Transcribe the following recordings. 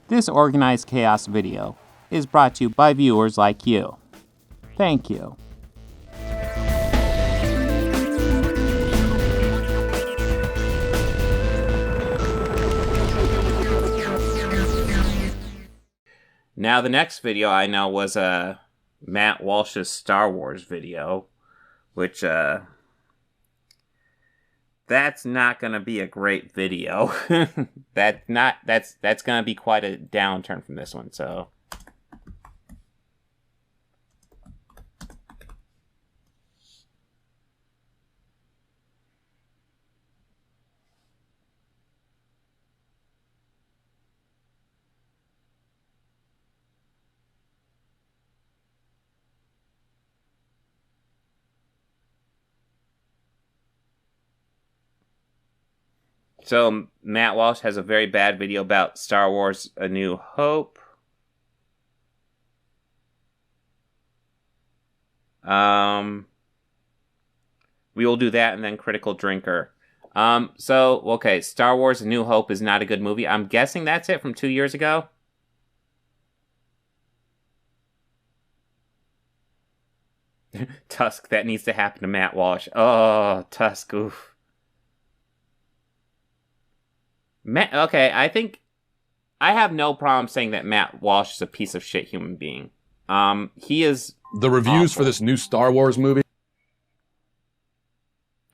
This organized chaos video is brought to you by viewers like you. Thank you. Now, the next video I know was Matt Walsh's Star Wars video, which that's not gonna be a great video. That's gonna be quite a downturn from this one. So. So, Matt Walsh has a very bad video about Star Wars A New Hope. We will do that and then Critical Drinker. Okay, Star Wars A New Hope is not a good movie. I'm guessing that's it from 2 years ago. Tusk, that needs to happen to Matt Walsh. Oh, Tusk, oof. Okay, I think I have no problem saying that Matt Walsh is a piece of shit human being. He is. The reviews awful. For this new Star Wars movie.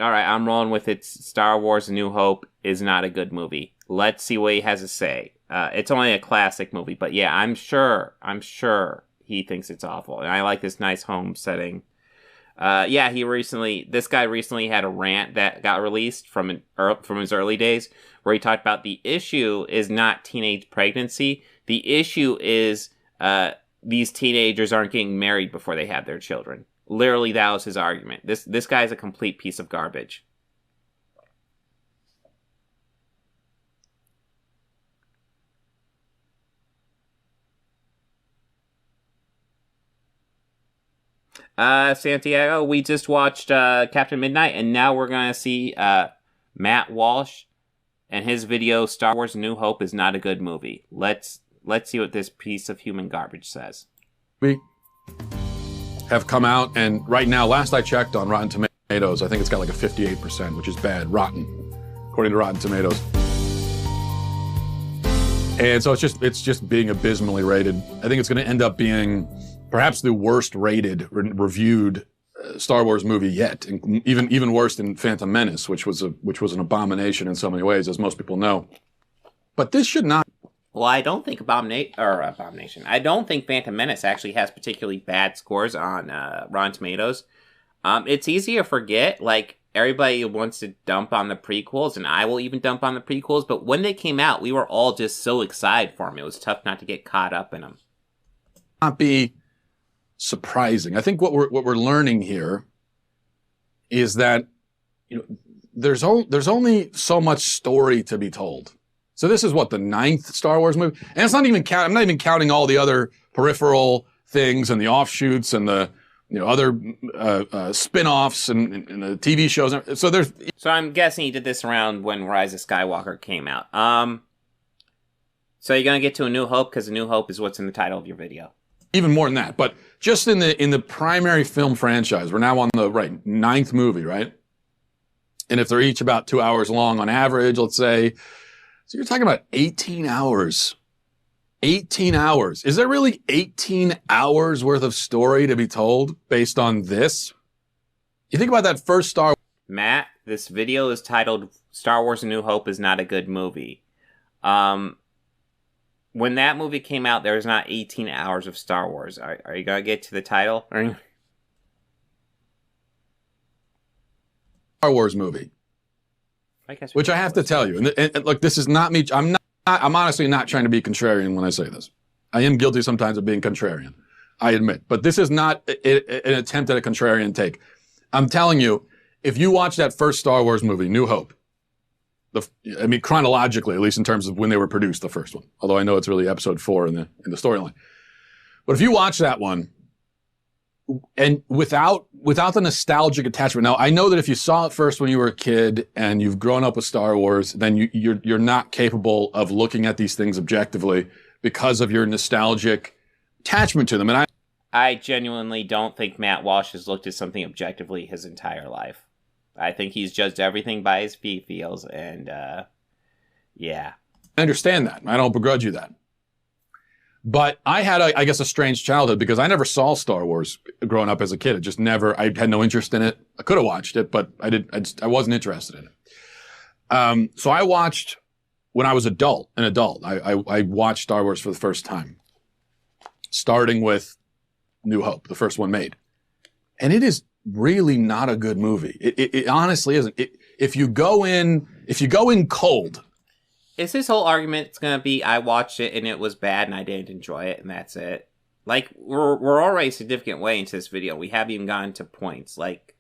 All right, I'm rolling with it. Star Wars: A New Hope is not a good movie. Let's see what he has to say. It's only a classic movie, but yeah, I'm sure he thinks it's awful. And I like this nice home setting. This guy recently had a rant that got released from his early days where he talked about the issue is not teenage pregnancy. The issue is these teenagers aren't getting married before they have their children. Literally, that was his argument. This guy's a complete piece of garbage. Santiago, we just watched Captain Midnight, and now we're going to see Matt Walsh and his video, Star Wars: A New Hope is not a good movie. Let's see what this piece of human garbage says. We have come out, and right now, last I checked on Rotten Tomatoes, I think it's got like a 58%, which is bad, rotten, according to Rotten Tomatoes. And so it's just being abysmally rated. I think it's going to end up being perhaps the worst rated, reviewed Star Wars movie yet, and even worse than Phantom Menace, which was an abomination in so many ways, as most people know. But this should not. Well, I don't think Abomination. I don't think Phantom Menace actually has particularly bad scores on Rotten Tomatoes. It's easy to forget. Like, everybody wants to dump on the prequels, and I will even dump on the prequels. But when they came out, we were all just so excited for them. It was tough not to get caught up in them. Not be surprising. I think what we're learning here is that there's only so much story to be told. So this is the 9th Star Wars movie, and it's not even I'm not even counting all the other peripheral things and the offshoots and the other spin-offs and the TV shows. So I'm guessing he did this around when Rise of Skywalker came out. So you're gonna get to A New Hope because A New Hope is what's in the title of your video. Even more than that, but just in the primary film franchise, we're now on the 9th movie, right? And if they're each about 2 hours long on average, let's say, so you're talking about 18 hours. 18 hours. Is there really 18 hours worth of story to be told based on this? You think about that first Star Wars. Matt, this video is titled Star Wars: A New Hope is not a good movie. When that movie came out, there was not 18 hours of Star Wars. Are you going to get to the title? Star Wars movie. Which I have to tell you, and look, this is not me. I'm honestly not trying to be contrarian when I say this. I am guilty sometimes of being contrarian, I admit. But this is not an attempt at a contrarian take. I'm telling you, if you watch that first Star Wars movie, New Hope, chronologically, at least in terms of when they were produced, the first one. Although I know it's really episode 4 in the storyline. But if you watch that one, and without the nostalgic attachment, now I know that if you saw it first when you were a kid and you've grown up with Star Wars, then you're not capable of looking at these things objectively because of your nostalgic attachment to them. And I genuinely don't think Matt Walsh has looked at something objectively his entire life. I think he's judged everything by his feels, and yeah. I understand that. I don't begrudge you that. But I had, I guess, a strange childhood because I never saw Star Wars growing up as a kid. It just never, I had no interest in it. I could have watched it, but I wasn't interested in it. So I watched, when I was an adult, I watched Star Wars for the first time, starting with New Hope, the first one made. And it is really not a good movie. It honestly isn't. If you go in cold. Is his whole argument going to be, I watched it and it was bad and I didn't enjoy it and that's it? Like, we're already a significant way into this video. We haven't even gotten to points. Like,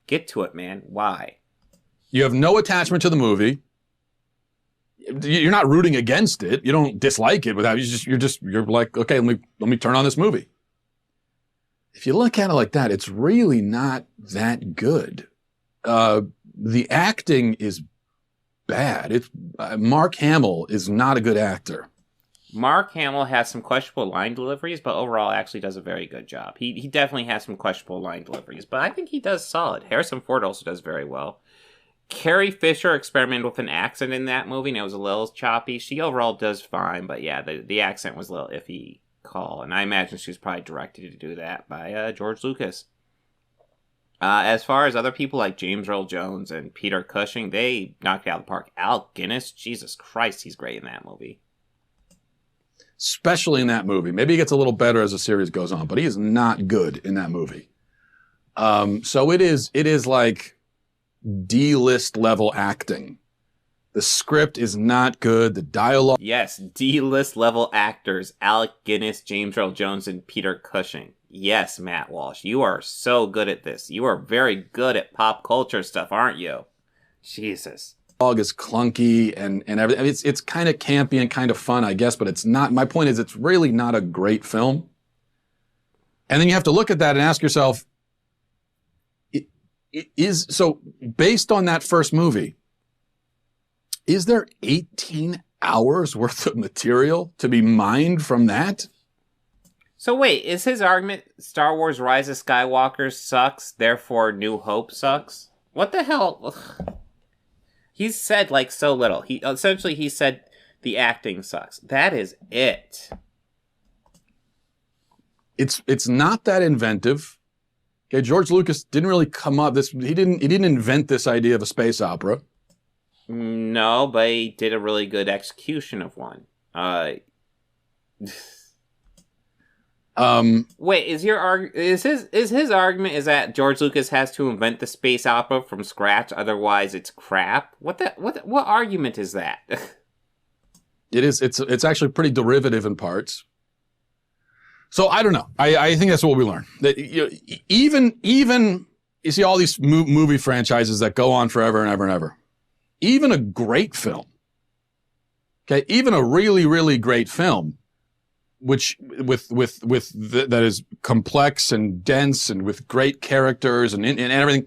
get to it, man. Why? You have no attachment to the movie. You're not rooting against it. You don't dislike it without, you're like, okay, let me turn on this movie. If you look at it like that, it's really not that good. The acting is bad. Mark Hamill is not a good actor. Mark Hamill has some questionable line deliveries, but overall actually does a very good job. He definitely has some questionable line deliveries, but I think he does solid. Harrison Ford also does very well. Carrie Fisher experimented with an accent in that movie, and it was a little choppy. She overall does fine, but yeah, the accent was a little iffy call, and I imagine she was probably directed to do that by George Lucas. As far as other people like James Earl Jones and Peter Cushing, they knocked it out of the park. Alec Guinness, Jesus Christ, he's great in that movie. Especially in that movie. Maybe he gets a little better as the series goes on, but he is not good in that movie. So it is like D-list level acting. The script is not good. The dialogue. Yes, D-list level actors. Alec Guinness, James Earl Jones, and Peter Cushing. Yes, Matt Walsh, you are so good at this. You are very good at pop culture stuff, aren't you? Jesus. Dialogue is clunky and everything. I mean, it's kind of campy and kind of fun, I guess, but it's not. My point is, it's really not a great film. And then you have to look at that and ask yourself, so based on that first movie, is there 18 hours worth of material to be mined from that? So wait, is his argument Star Wars Rise of Skywalker sucks, therefore New Hope sucks? What the hell? He's said like so little. He said the acting sucks. That is it. It's not that inventive. Okay, George Lucas didn't really come up he didn't invent this idea of a space opera. No, but he did a really good execution of one. Wait, is his argument is that George Lucas has to invent the space opera from scratch, otherwise it's crap? What argument is that? It's actually pretty derivative in parts. So I don't know. I think that's what we learn. That even you see all these movie franchises that go on forever and ever and ever. Even a great film, okay, even a really, really great film, which that is complex and dense and with great characters and everything,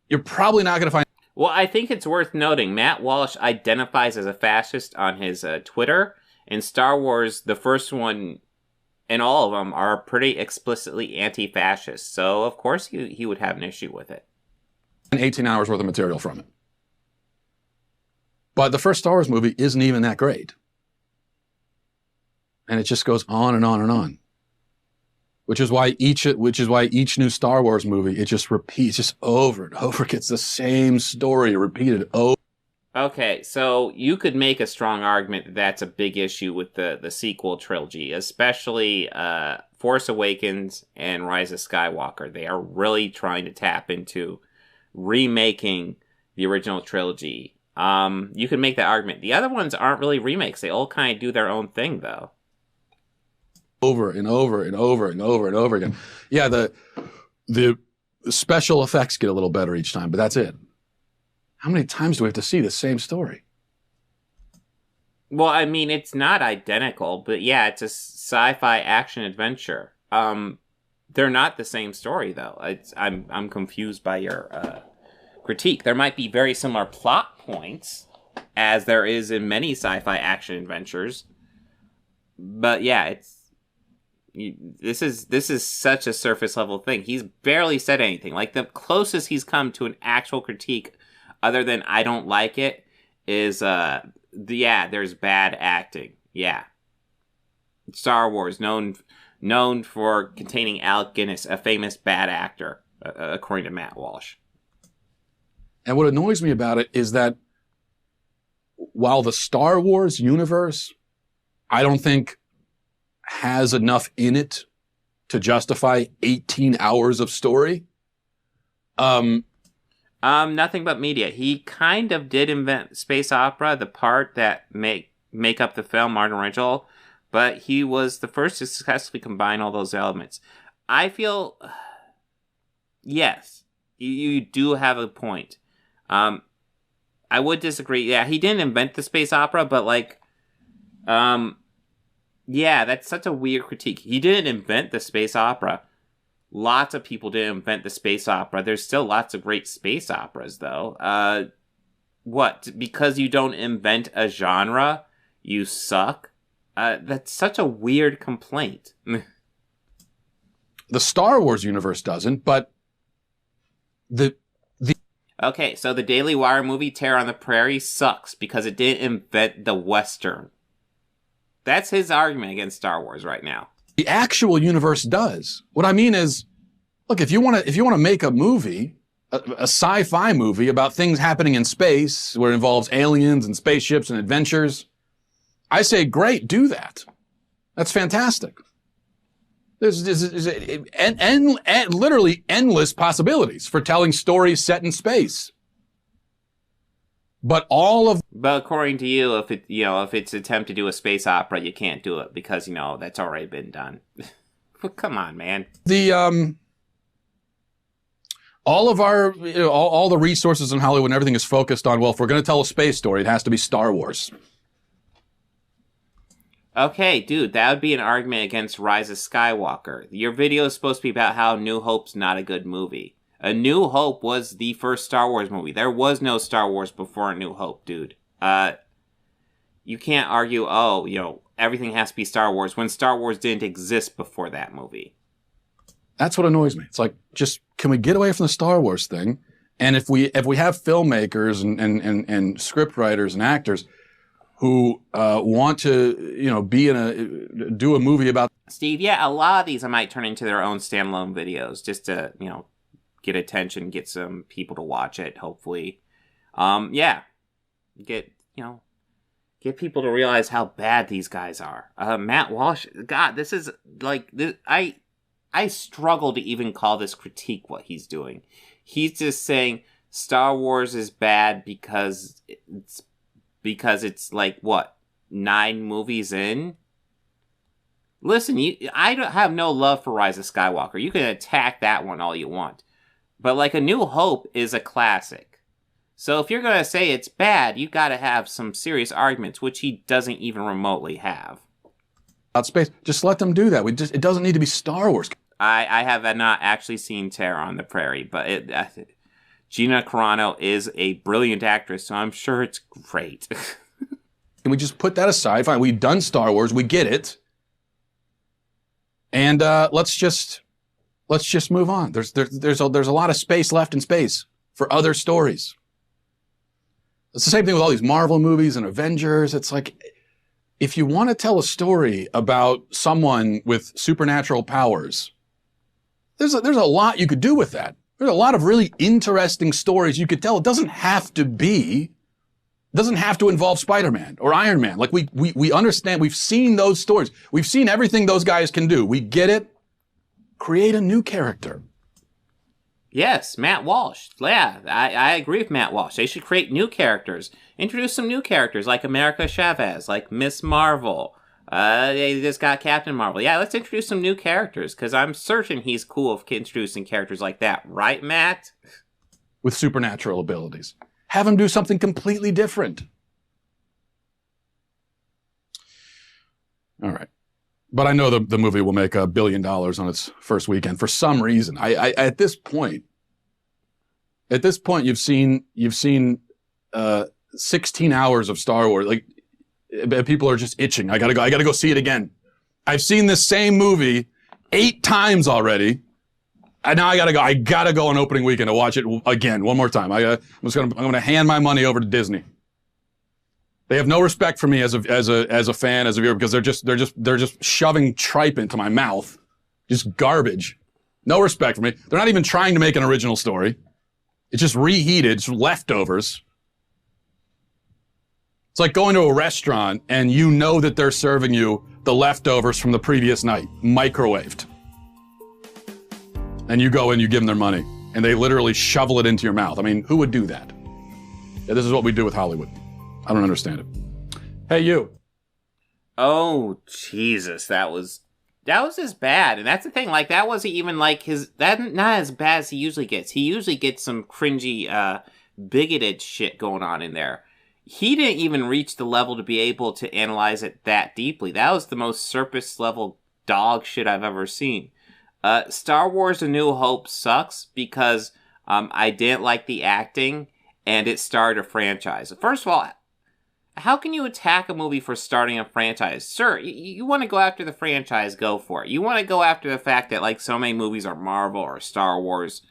you're probably not going to find. Well, I think it's worth noting Matt Walsh identifies as a fascist on his Twitter, and Star Wars, the first one, and all of them are pretty explicitly anti-fascist. So of course he would have an issue with it. 18 hours worth of material from it. But the first Star Wars movie isn't even that great. And it just goes on and on and on. Which is why each new Star Wars movie, it just repeats, just over and over, gets the same story repeated over. Okay, so you could make a strong argument that that's a big issue with the sequel trilogy, especially Force Awakens and Rise of Skywalker. They are really trying to tap into remaking the original trilogy. You could make that argument. The other ones aren't really remakes. They all kind of do their own thing, though. Over and over and over and over and over again. Yeah, the special effects get a little better each time, but that's it. How many times do we have to see the same story? Well, I mean, it's not identical, but yeah, it's a sci-fi action adventure. They're not the same story, though. I'm confused by your critique. There might be very similar plot points, as there is in many sci-fi action adventures, But yeah, this is such a surface level thing. He's barely said anything. Like, the closest he's come to an actual critique, other than I don't like it, is there's bad acting. Yeah, Star Wars known for containing Alec Guinness, a famous bad actor, according to Matt Walsh. And what annoys me about it is that while the Star Wars universe, I don't think has enough in it to justify 18 hours of story. Nothing but media. He kind of did invent space opera, the part that make up the film, Martin Original, but he was the first to successfully combine all those elements. I feel, yes, you do have a point. I would disagree. Yeah, he didn't invent the space opera, but like, yeah, that's such a weird critique. He didn't invent the space opera. Lots of people didn't invent the space opera. There's still lots of great space operas, though. What? Because you don't invent a genre, you suck? That's such a weird complaint. The Star Wars universe doesn't, but Okay, so the Daily Wire movie Terror on the Prairie sucks because it didn't invent the Western. That's his argument against Star Wars right now. The actual universe does. What I mean is, look, if you want to make a movie, a sci-fi movie about things happening in space where it involves aliens and spaceships and adventures, I say, great, do that. That's fantastic. There's literally endless possibilities for telling stories set in space. But according to you, if it's an attempt to do a space opera, you can't do it because that's already been done. Come on, man. All of our all the resources in Hollywood and everything is focused on, well, if we're going to tell a space story, it has to be Star Wars. Okay, dude, that would be an argument against Rise of Skywalker. Your video is supposed to be about how New Hope's not a good movie. A New Hope was the first Star Wars movie. There was no Star Wars before A New Hope, dude. You can't argue, everything has to be Star Wars when Star Wars didn't exist before that movie. That's what annoys me. It's like, just, can we get away from the Star Wars thing? And if we have filmmakers and script writers and actors who want to, do a movie about... Steve, yeah, a lot of these I might turn into their own standalone videos just to, get attention, get some people to watch it, hopefully. Get people to realize how bad these guys are. Matt Walsh, God, this is, like, I struggle to even call this critique what he's doing. He's just saying Star Wars is bad because it's like, what, 9 movies in? Listen, I don't have no love for Rise of Skywalker. You can attack that one all you want. But, like, A New Hope is a classic. So if you're going to say it's bad, you got to have some serious arguments, which he doesn't even remotely have. About space. Just let them do that. It doesn't need to be Star Wars. I have not actually seen Terror on the Prairie, but Gina Carano is a brilliant actress, so I'm sure it's great. Can we just put that aside? Fine, we've done Star Wars. We get it. And let's just move on. There's a lot of space left in space for other stories. It's the same thing with all these Marvel movies and Avengers. It's like, if you want to tell a story about someone with supernatural powers, there's a lot you could do with that. There's a lot of really interesting stories you could tell. It doesn't have to involve Spider-Man or Iron Man. Like, we understand, we've seen those stories. We've seen everything those guys can do. We get it. Create a new character. Yes, Matt Walsh. Yeah, I agree with Matt Walsh. They should create new characters. Introduce some new characters like America Chavez, like Miss Marvel. They just got Captain Marvel. Yeah, let's introduce some new characters, because I'm certain he's cool with introducing characters like that. Right, Matt? With supernatural abilities. Have him do something completely different. All right. But I know the movie will make $1 billion on its first weekend for some reason. I at this point, you've seen 16 hours of Star Wars. Like, people are just itching. I gotta go see it again. I've seen this same movie 8 times already. And now I gotta go on opening weekend to watch it again, one more time. I'm gonna hand my money over to Disney. They have no respect for me as a fan, as a viewer, because they're just shoving tripe into my mouth. Just garbage. No respect for me. They're not even trying to make an original story. It's just reheated, it's leftovers. It's like going to a restaurant and you know that they're serving you the leftovers from the previous night, microwaved. And you go and you give them their money, and they literally shovel it into your mouth. I mean, who would do that? Yeah, this is what we do with Hollywood. I don't understand it. Hey, you. Oh, Jesus, that was just bad. And that's the thing, like, that wasn't even like not as bad as he usually gets. He usually gets some cringy, bigoted shit going on in there. He didn't even reach the level to be able to analyze it that deeply. That was the most surface level dog shit I've ever seen. Star Wars A New Hope sucks because I didn't like the acting and it started a franchise. First of all, how can you attack a movie for starting a franchise? Sir, you want to go after the franchise, go for it. You want to go after the fact that like so many movies are Marvel or Star Wars.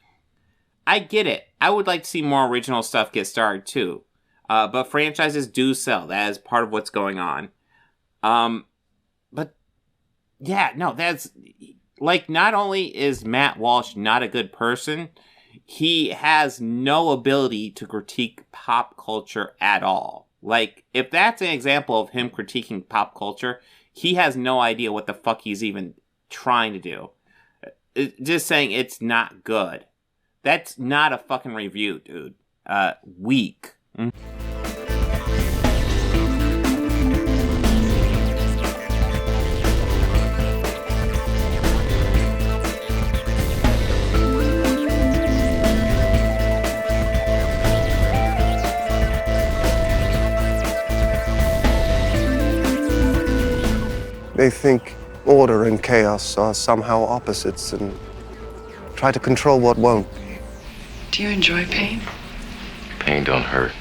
I get it. I would like to see more original stuff get started too. But franchises do sell. That is part of what's going on. But yeah, no, that's like, not only is Matt Walsh not a good person, he has no ability to critique pop culture at all. Like, if that's an example of him critiquing pop culture, he has no idea what the fuck he's even trying to do. Just saying it's not good. That's not a fucking review, dude. Weak. They think order and chaos are somehow opposites and try to control what won't. Do you enjoy pain? Pain don't hurt.